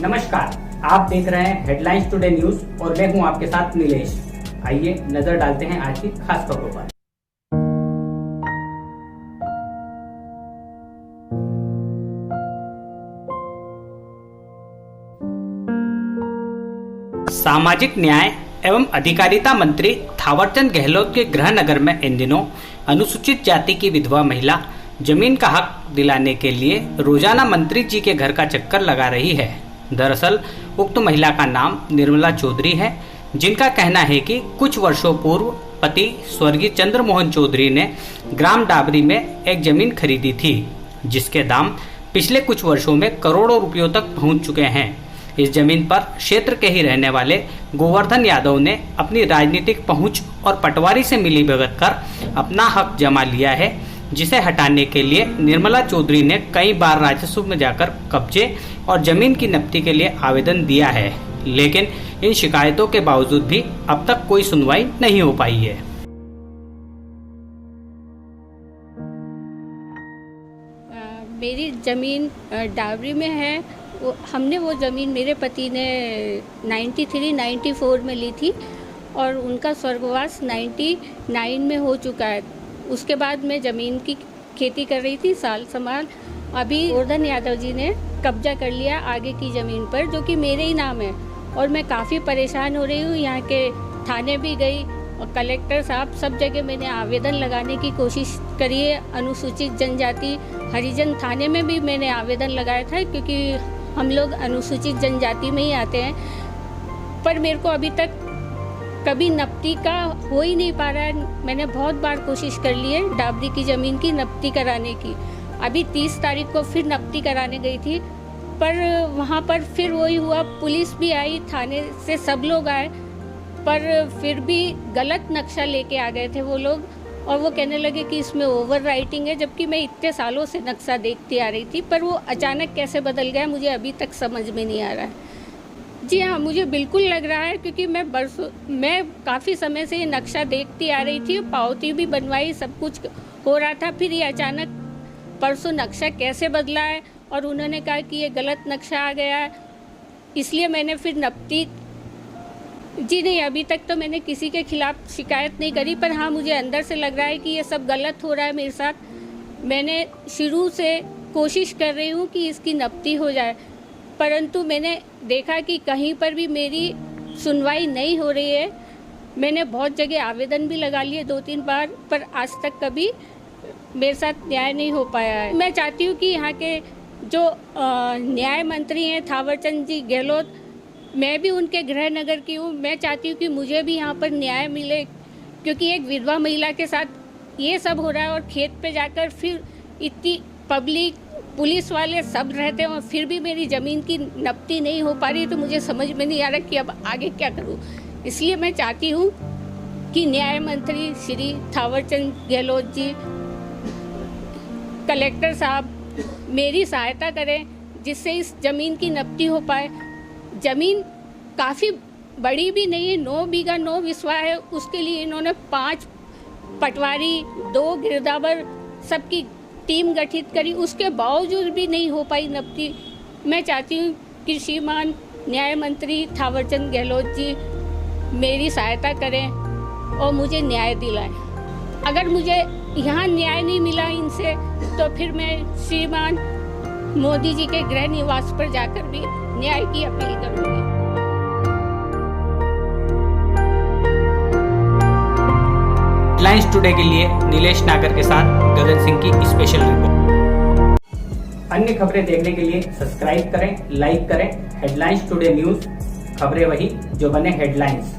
नमस्कार, आप देख रहे हैं हेडलाइंस टुडे न्यूज और मैं हूं आपके साथ नीलेश। आइए नजर डालते हैं आज की खास खबरों पर। सामाजिक न्याय एवं अधिकारिता मंत्री थावरचंद गहलोत के गृहनगर में इन दिनों अनुसूचित जाति की विधवा महिला जमीन का हक दिलाने के लिए रोजाना मंत्री जी के घर का चक्कर लगा रही है। दरअसल उक्त महिला का नाम निर्मला चौधरी है, जिनका कहना है कि कुछ वर्षों पूर्व पति स्वर्गीय चंद्रमोहन चौधरी ने ग्राम डाबरी में एक जमीन खरीदी थी, जिसके दाम पिछले कुछ वर्षों में करोड़ों रुपयों तक पहुंच चुके हैं। इस जमीन पर क्षेत्र के ही रहने वाले गोवर्धन यादव ने अपनी राजनीतिक पहुंच और पटवारी से मिलीभगत कर अपना हक जमा लिया है, जिसे हटाने के लिए निर्मला चौधरी ने कई बार राजस्व में जाकर कब्जे और जमीन की नब्ती के लिए आवेदन दिया है, लेकिन इन शिकायतों के बावजूद भी अब तक कोई सुनवाई नहीं हो पाई है। मेरी ज़मीन डाबरी में है। हमने वो ज़मीन मेरे पति ने 93-94 में ली थी और उनका स्वर्गवास 99 में हो चुका है। उसके बाद मैं ज़मीन की खेती कर रही थी साल समाल। अभी गोवर्धन यादव जी ने कब्जा कर लिया आगे की ज़मीन पर, जो कि मेरे ही नाम है और मैं काफ़ी परेशान हो रही हूँ। यहाँ के थाने भी गई और कलेक्टर साहब सब जगह मैंने आवेदन लगाने की कोशिश करी है। अनुसूचित जनजाति हरिजन थाने में भी मैंने आवेदन लगाया था, क्योंकि हम लोग अनुसूचित जनजाति में ही आते हैं, पर मेरे को अभी तक कभी नब्ती का हो ही नहीं पा रहा है। मैंने बहुत बार कोशिश कर ली है डाबरी की ज़मीन की नब्ती कराने की। अभी 30 तारीख को फिर नब्ती कराने गई थी, पर वहाँ पर फिर वही हुआ। पुलिस भी आई, थाने से सब लोग आए, पर फिर भी गलत नक्शा लेके आ गए थे वो लोग, और वो कहने लगे कि इसमें ओवर राइटिंग है, जबकि मैं इतने सालों से नक्शा देखती आ रही थी। पर वो अचानक कैसे बदल गया मुझे अभी तक समझ में नहीं आ रहा है। जी हाँ, मुझे बिल्कुल लग रहा है, क्योंकि मैं काफ़ी समय से ये नक्शा देखती आ रही थी, पावती भी बनवाई, सब कुछ हो रहा था। फिर ये अचानक परसों नक्शा कैसे बदला है और उन्होंने कहा कि ये गलत नक्शा आ गया है, इसलिए मैंने फिर नब्ती जी नहीं, अभी तक तो मैंने किसी के खिलाफ शिकायत नहीं करी, पर हाँ मुझे अंदर से लग रहा है कि ये सब गलत हो रहा है मेरे साथ। मैंने शुरू से कोशिश कर रही हूँ कि इसकी नब्ती हो जाए, परंतु मैंने देखा कि कहीं पर भी मेरी सुनवाई नहीं हो रही है। मैंने बहुत जगह आवेदन भी लगा लिए 2-3 बार, पर आज तक कभी मेरे साथ न्याय नहीं हो पाया है। मैं चाहती हूँ कि यहाँ के जो न्याय मंत्री हैं थावरचंद जी गहलोत, मैं भी उनके गृहनगर की हूँ, मैं चाहती हूँ कि मुझे भी यहाँ पर न्याय मिले, क्योंकि एक विधवा महिला के साथ ये सब हो रहा है और खेत पे जाकर फिर इतनी पब्लिक पुलिस वाले सब रहते हैं और फिर भी मेरी ज़मीन की नब्ती नहीं हो पा रही, तो मुझे समझ में नहीं आ रहा कि अब आगे क्या करूँ। इसलिए मैं चाहती हूँ कि न्याय मंत्री श्री थावरचंद गहलोत जी, कलेक्टर साहब मेरी सहायता करें, जिससे इस ज़मीन की नब्ती हो पाए। ज़मीन काफ़ी बड़ी भी नहीं है, 9 बीघा 9 बिस्वा है। उसके लिए इन्होंने 5 पटवारी, 2 गिरदावर, सबकी टीम गठित करी, उसके बावजूद भी नहीं हो पाई नब्ती। मैं चाहती हूँ कि श्रीमान न्याय मंत्री थावरचंद गहलोत जी मेरी सहायता करें और मुझे न्याय दिलाएं। अगर मुझे यहाँ न्याय नहीं मिला इनसे, तो फिर मैं श्रीमान मोदी जी के गृह निवास पर जाकर भी न्याय की अपील करूँगी। हेडलाइंस टुडे के लिए नीलेश नागर के साथ गगन सिंह की स्पेशल रिपोर्ट। अन्य खबरें देखने के लिए सब्सक्राइब करें, लाइक करें। हेडलाइंस टुडे न्यूज, खबरें वही जो बने हेडलाइंस।